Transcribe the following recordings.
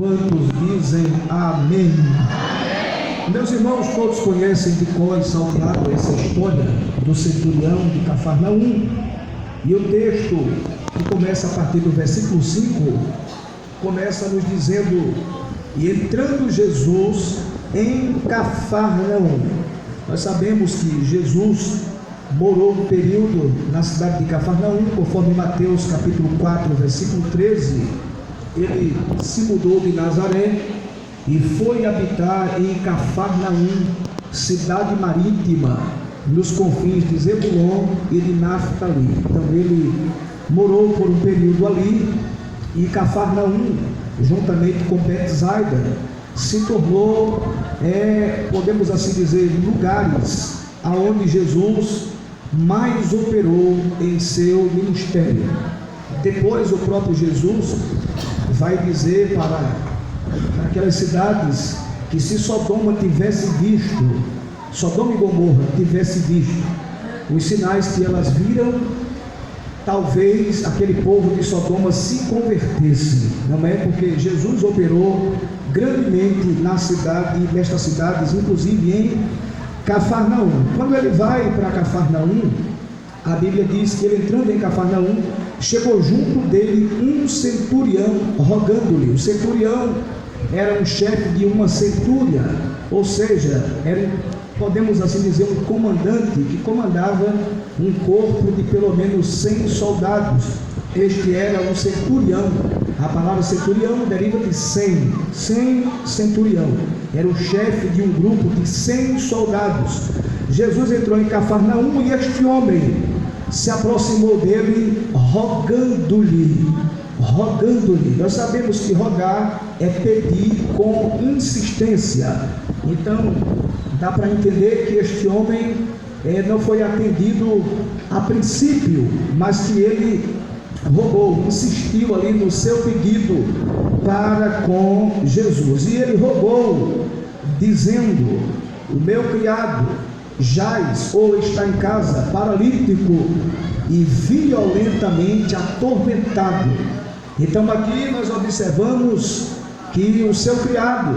Quantos dizem amém? Meus irmãos, todos conhecem de cor e salteado essa história do centurião de Cafarnaum. E o texto, que começa a partir do versículo 5, começa nos dizendo: e entrando Jesus em Cafarnaum. Nós sabemos que Jesus morou um período na cidade de Cafarnaum, conforme Mateus capítulo 4, versículo 13. Ele se mudou de Nazaré e foi habitar em Cafarnaum, cidade marítima, nos confins de Zebulon e de Naftali. Então ele morou por um período ali, e Cafarnaum, juntamente com Betsaida, se tornou, podemos assim dizer, lugares aonde Jesus mais operou em seu ministério. Depois o próprio Jesus vai dizer para aquelas cidades que, se Sodoma tivesse visto, Sodoma e Gomorra tivesse visto os sinais que elas viram, talvez aquele povo de Sodoma se convertesse, não é? Porque Jesus operou grandemente nestas cidades, inclusive em Cafarnaum. Quando ele vai para Cafarnaum, a Bíblia diz que ele, entrando em Cafarnaum, chegou junto dele um centurião, rogando-lhe. O centurião era um chefe de uma centúria, ou seja, era, podemos assim dizer, um comandante que comandava um corpo de pelo menos 100 soldados. Este era um centurião. A palavra centurião deriva de 100 centurião. Era o chefe de um grupo de 100 soldados. Jesus entrou em Cafarnaum e este homem se aproximou dele, rogando-lhe. Nós sabemos que rogar é pedir com insistência. Então dá para entender que este homem não foi atendido a princípio, mas que ele rogou, insistiu ali no seu pedido para com Jesus. E ele rogou, dizendo: o meu criado jaz ou está em casa, paralítico e violentamente atormentado. Então aqui nós observamos que o seu criado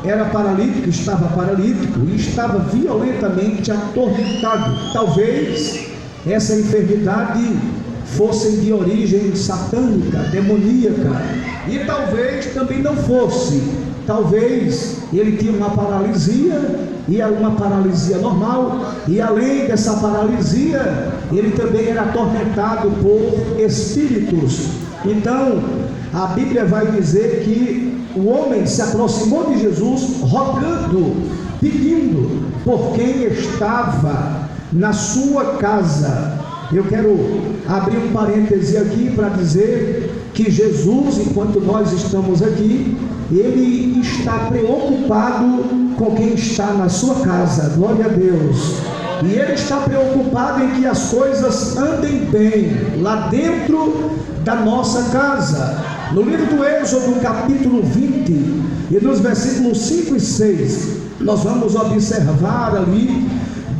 era paralítico e estava violentamente atormentado. Talvez essa enfermidade fosse de origem satânica, demoníaca, e talvez também não fosse. Talvez ele tinha uma paralisia, e uma paralisia normal, e além dessa paralisia, ele também era atormentado por espíritos. Então a Bíblia vai dizer que o homem se aproximou de Jesus, rogando, pedindo por quem estava na sua casa. Eu quero abrir um parêntese aqui para dizer que Jesus, enquanto nós estamos aqui, ele está preocupado com quem está na sua casa. Glória a Deus. E ele está preocupado em que as coisas andem bem lá dentro da nossa casa. No livro do Êxodo, capítulo 20, e nos versículos 5 e 6, nós vamos observar ali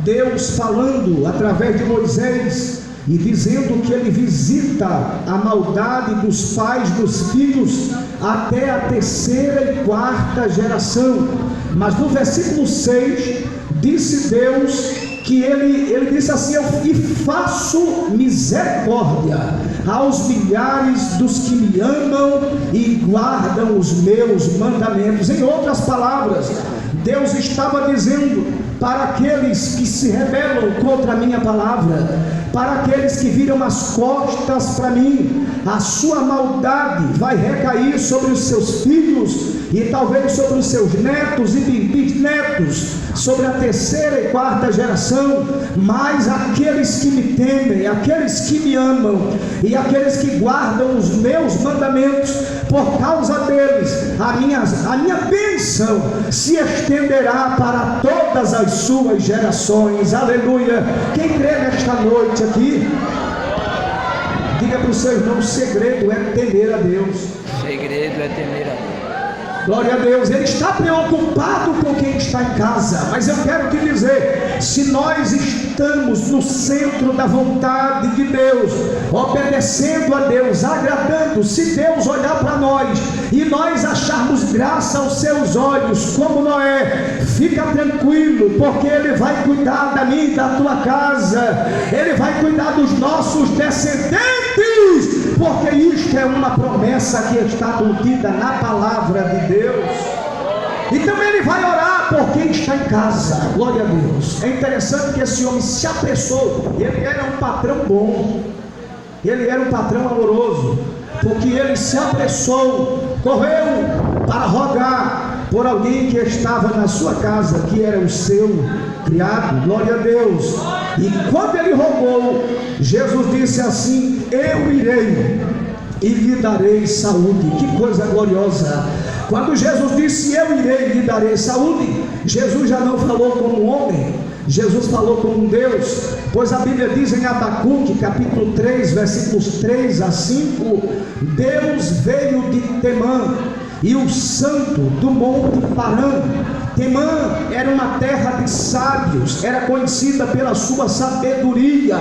Deus falando através de Moisés e dizendo que ele visita a maldade dos pais dos filhos até a 3ª e 4ª geração. Mas no versículo 6 disse Deus que ele disse assim: e faço misericórdia aos milhares dos que me amam e guardam os meus mandamentos. Em outras palavras, Deus estava dizendo para aqueles que se rebelam contra a minha palavra, para aqueles que viram as costas para mim, a sua maldade vai recair sobre os seus filhos e talvez sobre os seus netos e bisnetos, sobre a 3ª e 4ª geração. Mas aqueles que me temem, aqueles que me amam e aqueles que guardam os meus mandamentos, por causa deles a minha bênção se estenderá para todas as suas gerações. Aleluia. Quem crê nesta noite aqui, diga para o seu irmão: o segredo é temer a Deus. Segredo é temer a Deus. Glória a Deus. Ele está preocupado com quem está em casa. Mas eu quero te dizer, se nós estamos no centro da vontade de Deus, obedecendo a Deus, agradando, se Deus olhar para nós e nós acharmos graça aos seus olhos, como Noé, fica tranquilo, porque Ele vai cuidar da minha e da tua casa, Ele vai cuidar dos nossos descendentes, porque isto é uma promessa que está contida na palavra de Deus. Então ele vai orar por quem está em casa. Glória a Deus. É interessante que esse homem se apressou. Ele era um patrão bom, ele era um patrão amoroso, porque ele se apressou, correu para rogar por alguém que estava na sua casa, que era o seu criado. Glória a Deus. E quando ele rogou, Jesus disse assim: eu irei e lhe darei saúde. Que coisa gloriosa! Quando Jesus disse eu irei e lhe darei saúde, Jesus já não falou como um homem, Jesus falou como um Deus, pois a Bíblia diz em Abacuque capítulo 3 versículos 3 a 5: Deus veio de Temã e o santo do monte Parã. Temã era uma terra de sábios, era conhecida pela sua sabedoria.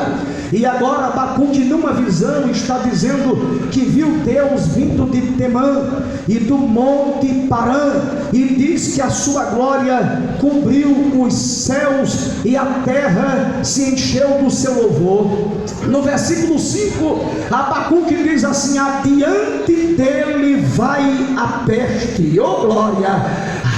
E agora Abacuque, numa visão, está dizendo que viu Deus vindo de Temã e do monte Parã, e diz que a sua glória cobriu os céus e a terra se encheu do seu louvor. No versículo 5, Abacuque diz assim: adiante dele vai a peste, oh glória,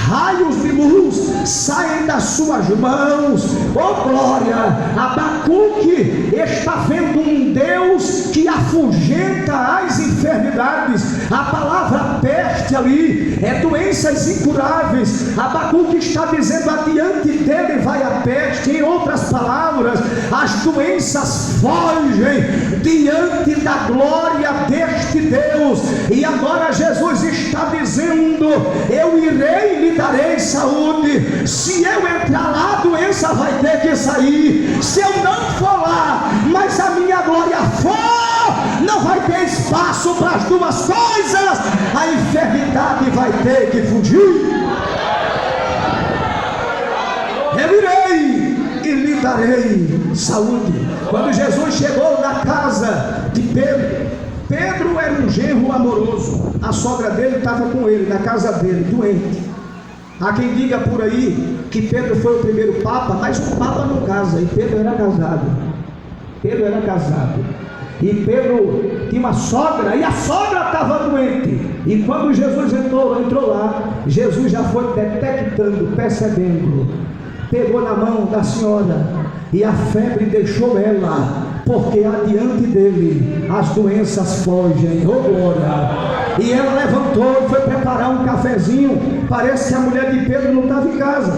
raios de luz saem das suas mãos, oh glória. Abacuque está vendo um Deus que afugenta as enfermidades. A palavra peste ali é doenças incuráveis. Abacuque está dizendo: adiante dele vai a peste. Em outras palavras, as doenças fogem diante da glória deste Deus. E agora Jesus está dizendo: eu irei e lhe darei saúde. Se eu entrar lá, a doença vai ter que sair. Se eu não for lá, mas a minha glória for, não vai ter espaço para as duas coisas. A enfermidade vai ter que fugir. Eu irei e lhe darei saúde. Quando Jesus chegou na casa de Pedro, Pedro era um genro amoroso. A sogra dele estava com ele na casa dele, doente. Há quem diga por aí que Pedro foi o primeiro papa, mas o papa não casa, e Pedro era casado. Pedro era casado. E Pedro tinha uma sogra, e a sogra estava doente. E quando Jesus entrou lá, Jesus já foi detectando, percebendo. Pegou na mão da senhora, e a febre deixou ela, porque adiante dele as doenças fogem, oh glória. E ela levantou e foi preparar um cafezinho. Parece que a mulher de Pedro não estava em casa,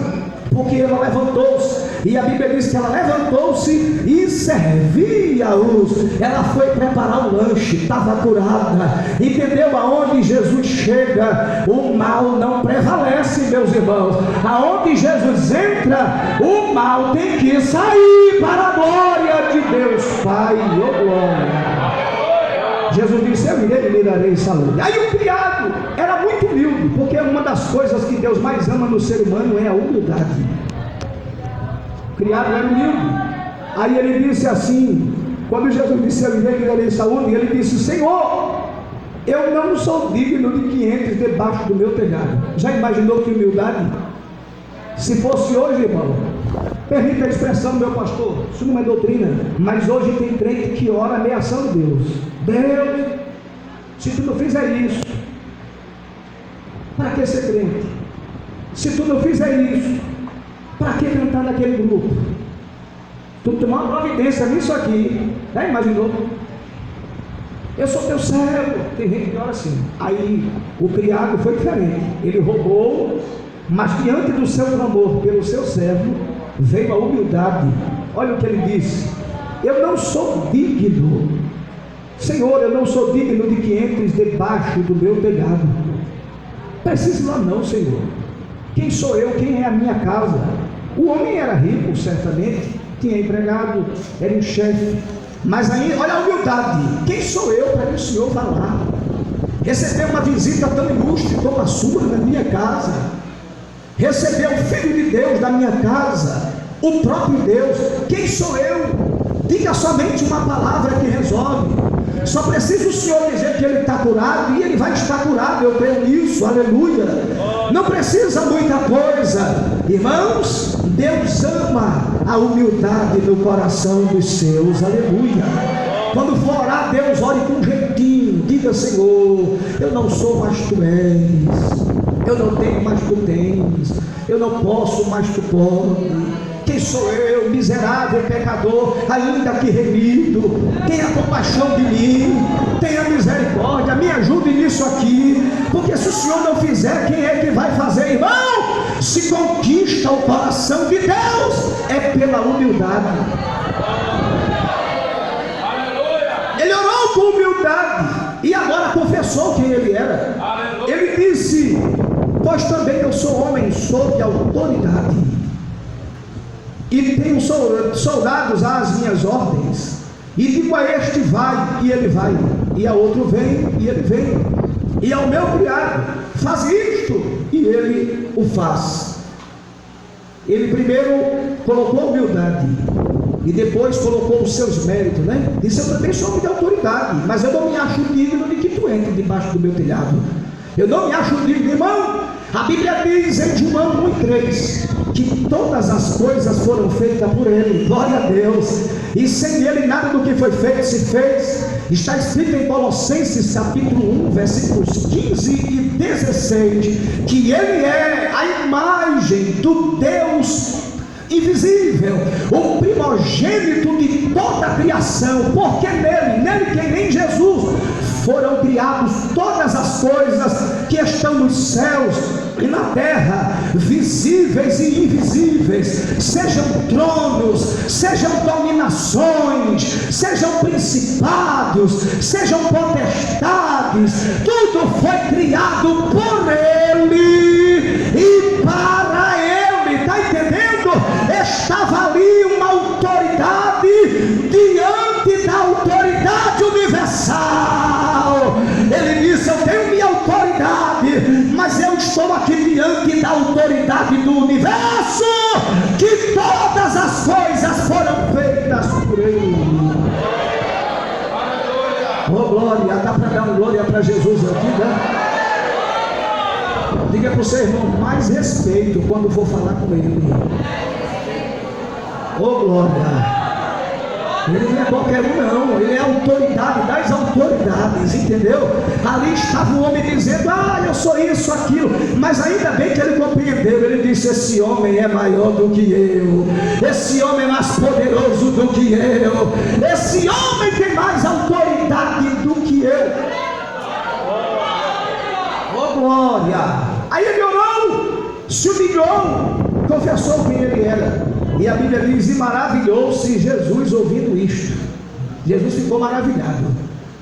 porque ela levantou-se, e a Bíblia diz que ela levantou-se e servia-os. Ela foi preparar o lanche, estava curada. Entendeu? Aonde Jesus chega, o mal não prevalece, meus irmãos. Aonde Jesus entra, o mal tem que sair para a glória de Deus Pai, oh glória. Jesus disse: eu irei e lhe darei saúde. Aí o criado era muito humilde, porque uma das coisas que Deus mais ama no ser humano é a humildade. O criado era humilde. Aí ele disse assim, quando Jesus disse: eu irei e lhe darei saúde, ele disse: Senhor, eu não sou digno de 500 debaixo do meu telhado. Já imaginou que humildade? Se fosse hoje, irmão, permita a expressão, meu pastor, isso não é doutrina, mas hoje tem crente que ora ameaçando Deus. Deus, se tu não fizer isso, para que ser crente? Se tu não fizer isso, para que cantar naquele grupo? Tu tomar uma providência nisso aqui, já imaginou? Eu sou teu servo. Tem gente que ora assim. Aí o criado foi diferente, ele roubou, mas diante do seu clamor pelo seu servo, veio a humildade. Olha o que ele disse: eu não sou digno, Senhor, eu não sou digno de 500 debaixo do meu telhado. Preciso lá não, Senhor. Quem sou eu? Quem é a minha casa? O homem era rico, certamente, tinha empregado, era um chefe. Mas aí, olha a humildade. Quem sou eu para que o Senhor vá lá receber uma visita tão ilustre como a sua na minha casa? Receber o Filho de Deus da minha casa, o próprio Deus. Quem sou eu? Diga somente uma palavra que resolve. Só precisa o Senhor dizer que ele está curado, e ele vai estar curado, eu creio nisso, aleluia. Não precisa muita coisa, irmãos. Deus ama a humildade no coração dos seus, aleluia. Quando for orar, Deus ore com jeitinho, diga: Senhor, eu não sou, mas tu és, eu não tenho, mas tu tens, eu não posso, mas tu podes. Quem sou eu, miserável pecador, ainda que remido? Tenha compaixão de mim, tenha misericórdia, me ajude nisso aqui, porque se o Senhor não fizer, quem é que vai fazer, irmão? Se conquista o coração de Deus, é pela humildade. Ele orou com humildade, e agora confessou quem ele era. Ele disse: pois também eu sou homem sob autoridade, e tenho soldados às minhas ordens, e digo a este: vai, e ele vai, e a outro: vem, e ele vem, e ao meu criado: faz isto, e ele o faz. Ele primeiro colocou humildade, e depois colocou os seus méritos, né? Disse: eu também sou homem de autoridade, mas eu não me acho digno de que tu entre debaixo do meu telhado. Eu não me acho digno, irmão. A Bíblia diz em João 1:3 que todas as coisas foram feitas por ele, glória a Deus, e sem ele nada do que foi feito se fez. Está escrito em Colossenses capítulo 1, versículos 15 e 16, que ele é a imagem do Deus invisível, o primogênito de toda a criação, porque nele que nem Jesus, foram criados todas as coisas que estão nos céus e na terra, visíveis e invisíveis, sejam tronos, sejam dominações, sejam principados, sejam potestades, tudo foi criado por ele e para ele. Está entendendo? Estava ali uma autoridade diante da autoridade universal. Ele disse: eu tenho minha autoridade, mas eu estou aqui diante da autoridade do universo, que todas as coisas foram feitas por ele. Oh glória, dá para dar uma glória para Jesus aqui, né? Diga para o seu irmão: mais respeito quando for falar com ele. Oh glória. Ele não é qualquer um não, ele é a autoridade das autoridades, entendeu? Ali estava o homem dizendo: eu sou isso, aquilo, mas ainda bem que ele compreendeu. Ele disse: esse homem é maior do que eu, esse homem é mais poderoso do que eu, esse homem tem mais autoridade do que eu. Oh glória. Aí ele orou, se humilhou, confessou quem ele era. E a Bíblia diz: e maravilhou-se Jesus ouvindo isto. Jesus ficou maravilhado.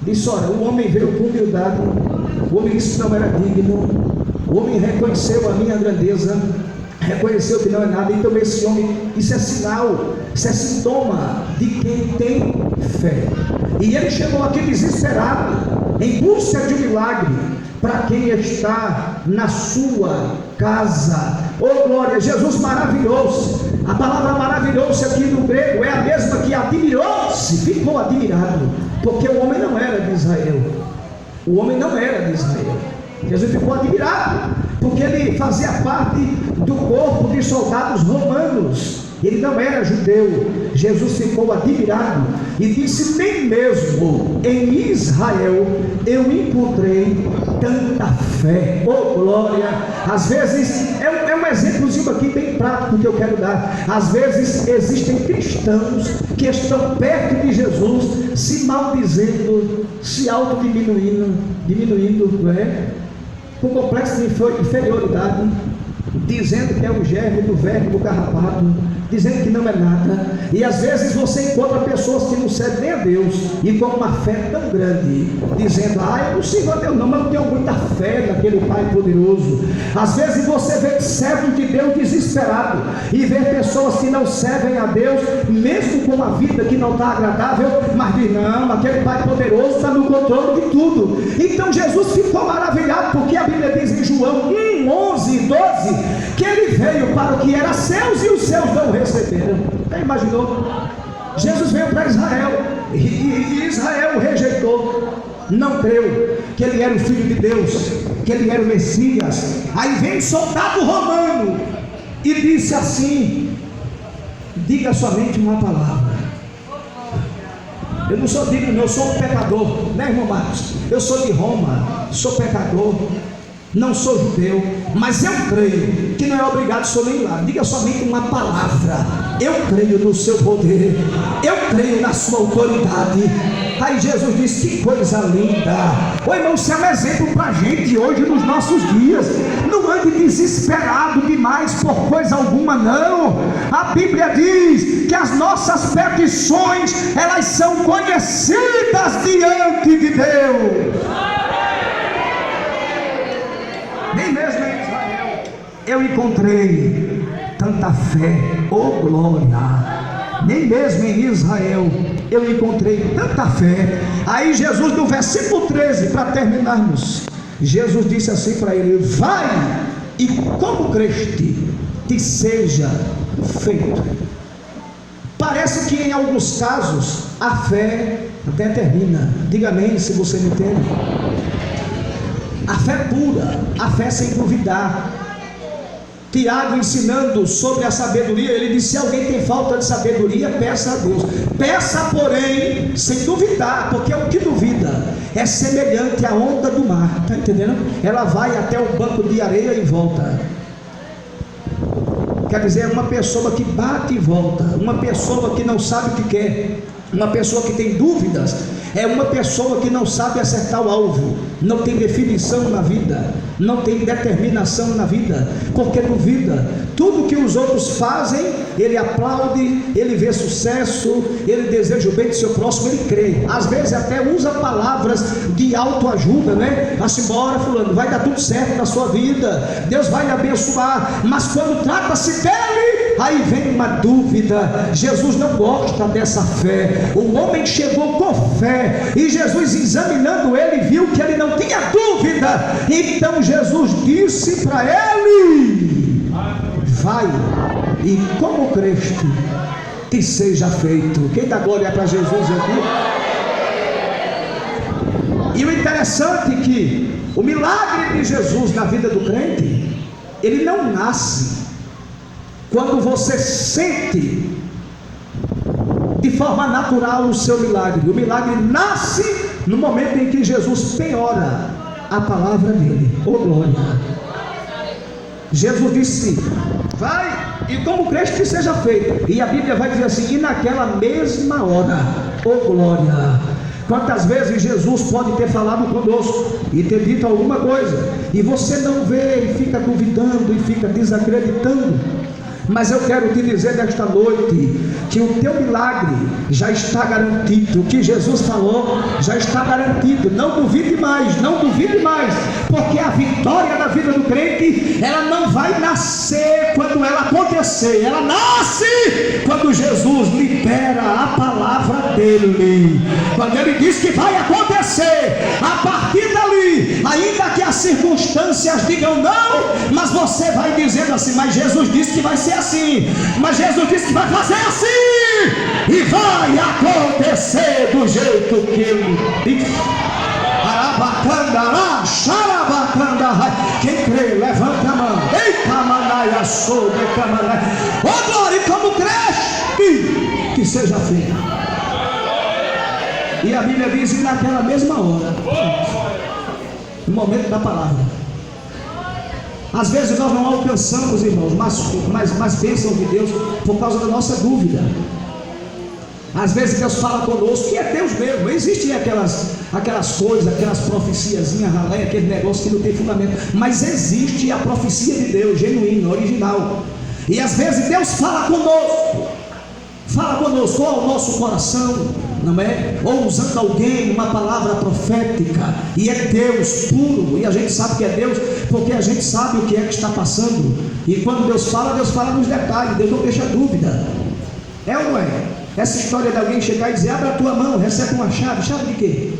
Disse: olha, o homem veio com humildade, o homem disse que não era digno, o homem reconheceu a minha grandeza, reconheceu que não é nada. Então esse homem, isso é sinal, isso é sintoma de quem tem fé. E ele chegou aqui desesperado, em busca de um milagre para quem está na sua casa. Oh glória, Jesus maravilhou-se. A palavra maravilhou-se aqui no grego é a mesma que admirou-se, ficou admirado, porque o homem não era de Israel. O homem não era de Israel. Jesus ficou admirado, porque ele fazia parte do corpo de soldados romanos. Ele não era judeu. Jesus ficou admirado e disse: nem mesmo em Israel eu encontrei tanta fé. Oh glória. Às vezes é um exemplozinho aqui bem prático que eu quero dar. Às vezes existem cristãos que estão perto de Jesus, se maldizendo, se diminuindo, não é? Com complexo de inferioridade, dizendo que é o germe do verme do carrapato, dizendo que não é nada. E às vezes você encontra pessoas que não servem nem a Deus, e com uma fé tão grande, dizendo: eu não sirvo a Deus não, mas eu tenho muita fé naquele Pai poderoso. Às vezes você vê servo de Deus desesperado, e vê pessoas que não servem a Deus, mesmo com uma vida que não está agradável, mas diz: não, aquele Pai poderoso está no controle de tudo. Então Jesus ficou maravilhado, porque a Bíblia diz em João 1:11 e 12 que ele veio para o que era seus, e os seus não receberam. Já imaginou? Jesus veio para Israel e Israel o rejeitou, não creu que ele era o Filho de Deus, que ele era o Messias. Aí vem um soldado romano e disse assim: diga somente uma palavra. Eu não sou digno, eu sou um pecador, né, irmão Marcos? Eu sou de Roma, sou pecador, não sou judeu, mas eu creio que não é obrigado o senhor nem lá. Diga somente uma palavra: eu creio no seu poder, eu creio na sua autoridade. Aí Jesus disse: que coisa linda. Ô irmão, isso é um exemplo para a gente hoje nos nossos dias. Não ande desesperado demais por coisa alguma, não. A Bíblia diz que as nossas petições, elas são conhecidas diante de Deus. Nem mesmo em Israel eu encontrei tanta fé, oh glória. Nem mesmo em Israel eu encontrei tanta fé. Aí Jesus, no versículo 13, para terminarmos, Jesus disse assim para ele: vai e como creste, que seja feito. Parece que em alguns casos a fé até termina. Diga amém se você me entende. A fé pura, a fé sem duvidar. Tiago, ensinando sobre a sabedoria, ele disse: se alguém tem falta de sabedoria, peça a Deus. Peça, porém, sem duvidar, porque o que duvida é semelhante à onda do mar. Está entendendo? Ela vai até o banco de areia e volta. Quer dizer, é uma pessoa que bate e volta, uma pessoa que não sabe o que quer, uma pessoa que tem dúvidas, é uma pessoa que não sabe acertar o alvo, não tem definição na vida, não tem determinação na vida, porque duvida. Tudo que os outros fazem, ele aplaude, ele vê sucesso, ele deseja o bem do seu próximo, ele crê. Às vezes até usa palavras de autoajuda, né? Assim, bora fulano, vai dar tudo certo na sua vida, Deus vai lhe abençoar. Mas quando trata-se dele, aí vem uma dúvida. Jesus não gosta dessa fé. O homem chegou com fé, e Jesus, examinando ele, viu que ele não tinha dúvida. Então Jesus disse para ele: vai e como creste, que seja feito. Quem dá glória para Jesus aqui? E o interessante é que o milagre de Jesus na vida do crente, ele não nasce quando você sente de forma natural o seu milagre. O milagre nasce no momento em que Jesus penhora a palavra dele. Oh glória! Jesus disse: vai e como creste que seja feito. E a Bíblia vai dizer assim: e naquela mesma hora, oh glória! Quantas vezes Jesus pode ter falado conosco e ter dito alguma coisa, e você não vê e fica duvidando e fica desacreditando. Mas eu quero te dizer nesta noite que o teu milagre já está garantido. O que Jesus falou já está garantido. Não duvide mais, não duvide mais, porque a vitória da vida do crente, ela não vai nascer quando ela acontecer, ela nasce quando Jesus libera a palavra dele. Quando ele diz que vai acontecer, a partir dali, ainda que as circunstâncias digam não, mas você vai dizendo assim: mas Jesus disse que vai ser assim, mas Jesus disse que vai fazer assim, e vai acontecer do jeito que ele disse. Quem crê, levanta a mão. Eita, manaia, sou de camarada. Ô glória, como cresce, que seja feito. E a Bíblia diz: e naquela mesma hora, no momento da palavra. Às vezes nós não alcançamos, irmãos, mas bênçãos de Deus por causa da nossa dúvida. Às vezes Deus fala conosco, que é Deus mesmo. Existem aquelas coisas, aquelas profeciazinhas, ralé, aquele negócio que não tem fundamento. Mas existe a profecia de Deus, genuína, original. E às vezes Deus fala conosco, ou ao nosso coração, não é? Ou usando alguém, uma palavra profética, e é Deus puro, e a gente sabe que é Deus, porque a gente sabe o que é que está passando. E quando Deus fala nos detalhes, Deus não deixa dúvida. É ou não é? Essa história de alguém chegar e dizer: abre a tua mão, recebe uma chave. Chave de quê?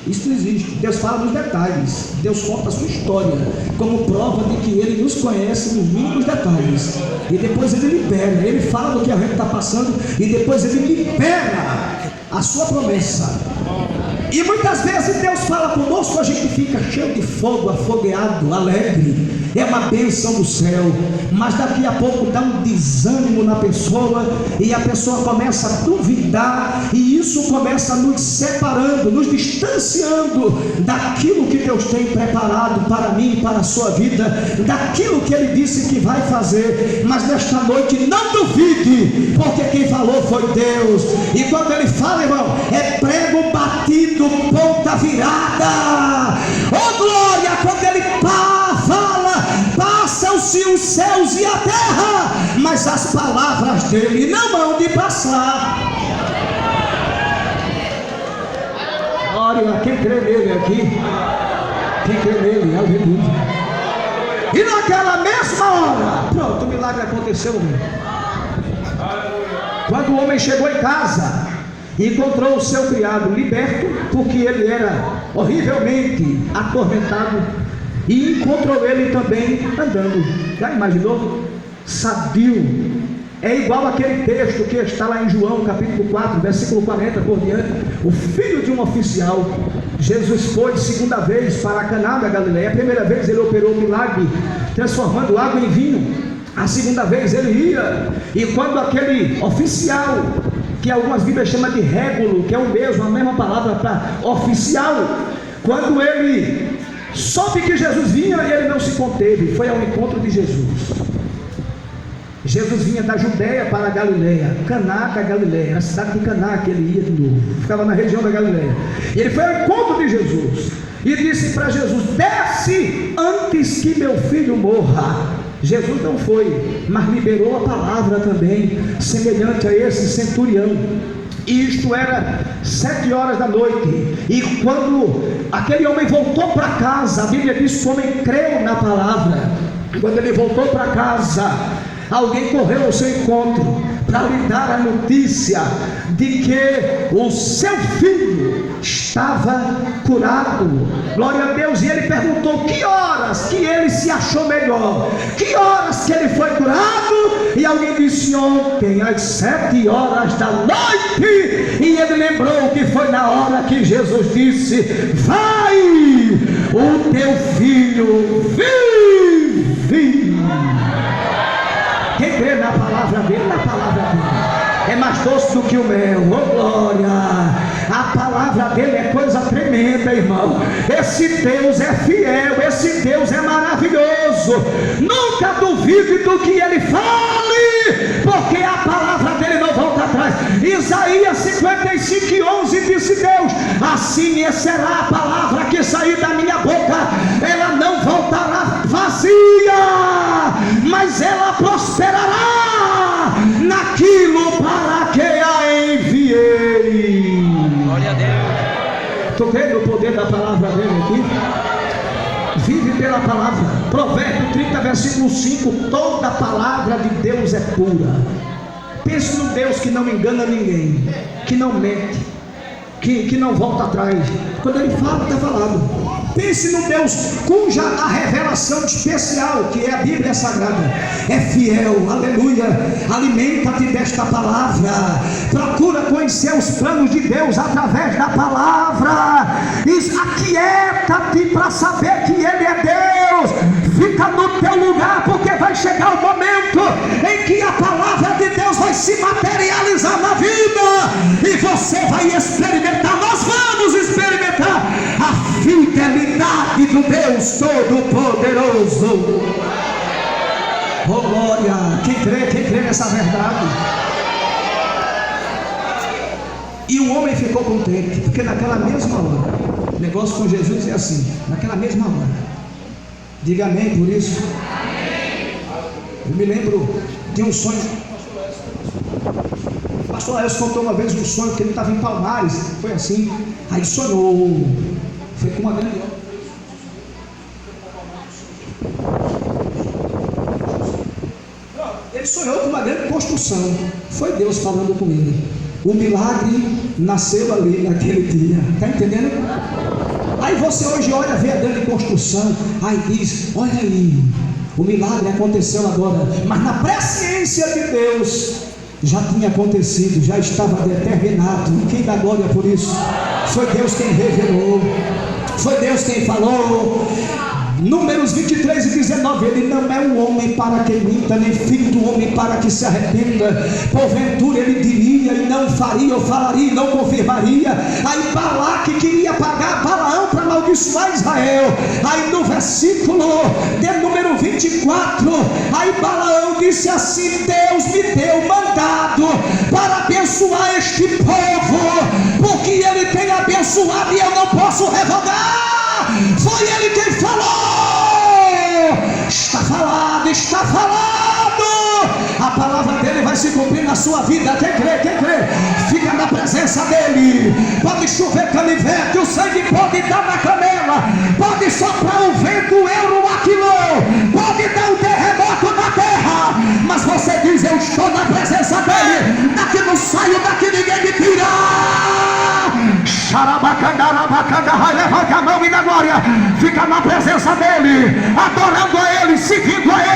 Isso não existe. Deus fala nos detalhes. Deus conta a sua história como prova de que Ele nos conhece nos mínimos detalhes. E depois Ele libera. Ele fala do que a gente está passando e depois Ele libera a sua promessa. E muitas vezes Deus fala conosco, a gente fica cheio de fogo, afogueado, alegre. É uma bênção do céu. Mas daqui a pouco dá um desânimo na pessoa e a pessoa começa a duvidar, e isso começa nos separando, nos distanciando daquilo que Deus tem preparado para mim e para a sua vida, daquilo que Ele disse que vai fazer. Mas nesta noite não duvide, porque quem falou foi Deus. E quando Ele fala, irmão, é prego batido, ponta virada. Oh glória! Quando Ele fala, passam-se os céus e a terra, mas as palavras dele não hão de passar. Glória, quem crê nele aqui? Quem crê nele, aleluia. E naquela mesma hora, pronto, o milagre aconteceu. Quando o homem chegou em casa, encontrou o seu criado liberto, porque ele era horrivelmente atormentado, e encontrou ele também andando. Já imaginou? Sadio. É igual aquele texto que está lá em João capítulo 4, versículo 40 por diante. O filho de um oficial, Jesus foi segunda vez para Caná da Galileia. A primeira vez ele operou o milagre transformando água em vinho. A segunda vez ele ia, e quando aquele oficial, que algumas Bíblias chamam de régulo, que é o mesmo, a mesma palavra para oficial, quando ele soube que Jesus vinha, ele não se conteve, foi ao encontro de Jesus. Jesus vinha da Judéia para a Galileia, Caná da Galileia, a cidade de Caná que ele ia de novo, ficava na região da Galileia. E ele foi ao encontro de Jesus e disse para Jesus: desce antes que meu filho morra. Jesus não foi, mas liberou a palavra também, semelhante a esse centurião. E isto era 7 horas da noite. E quando aquele homem voltou para casa, a Bíblia diz que o homem creu na palavra. Quando ele voltou para casa, alguém correu ao seu encontro para lhe dar a notícia de que o seu filho estava curado. Glória a Deus. E ele perguntou que horas que ele se achou melhor, que horas que ele foi curado. E alguém disse: ontem às 7 horas da noite. E ele lembrou que foi na hora que Jesus disse: vai, o teu filho vive. Quem crê na palavra dele, na palavra dele, é mais doce do que o mel. Oh glória! A palavra dele é coisa tremenda, irmão. Esse Deus é fiel, esse Deus é maravilhoso. Nunca duvide do que ele fale, porque a palavra dele não volta atrás. Isaías 55:11 disse Deus: assim será a palavra que sair da minha boca, ela não voltará vazia, mas ela prosperará naquilo para que a enviei. Glória a Deus. Estou vendo o poder da palavra dele aqui. Vive pela palavra. Provérbio 30, versículo 5: toda palavra de Deus é pura. Pense no Deus que não engana ninguém, que não mente, que não volta atrás. Quando ele fala, está falado. Pense no Deus cuja a revelação especial, que é a Bíblia Sagrada, é fiel. Aleluia. Alimenta-te desta palavra. Procura conhecer os planos de Deus através da palavra. Aquieta-te para saber que Ele é Deus. Fica no teu lugar, porque vai chegar o momento em que a palavra de Deus vai se materializar na vida e você vai experimentar. Nós vamos experimentar a fidelidade do Deus Todo-Poderoso. Oh glória! Quem crê nessa verdade? E o homem ficou contente, porque naquela mesma hora, o negócio com Jesus é assim, naquela mesma hora. Diga amém por isso. Eu me lembro de um sonho. O pastor Elcio contou uma vez um sonho que ele estava em Palmares, foi assim. Aí sonhou, foi com uma grande obra. Ele sonhou com uma grande construção. Foi Deus falando com ele. O milagre nasceu ali naquele dia. Está entendendo? Aí você hoje olha, vê a grande construção, aí diz, olha aí, o milagre aconteceu agora, mas na presciência de Deus já tinha acontecido, já estava determinado. E quem dá glória por isso? Foi Deus quem revelou, foi Deus quem falou. Números 23 e 19, ele não é um homem para que minta, nem filho do homem para que se arrependa. Porventura ele diria e não faria, ou falaria e não confirmaria. Aí Balaque queria pagar Balaão para amaldiçoar Israel. Aí no versículo de número 24, aí Balaão disse assim: Deus me deu mandado para abençoar este povo, porque ele tem abençoado e eu não posso revogar. Foi ele quem falou. Está falado, está falado. A palavra dele vai se cumprir na sua vida. Quem crê, quem crê, fica na presença dele. Pode chover canivete, o sangue pode dar na canela, pode soprar o vento, o euro, o aquilão, pode dar um terremoto na terra, mas você diz: eu estou na presença dele. Daqui não saio, daqui ninguém me tira. Levante a mão e na glória, fica na presença dele, adorando a ele, seguindo a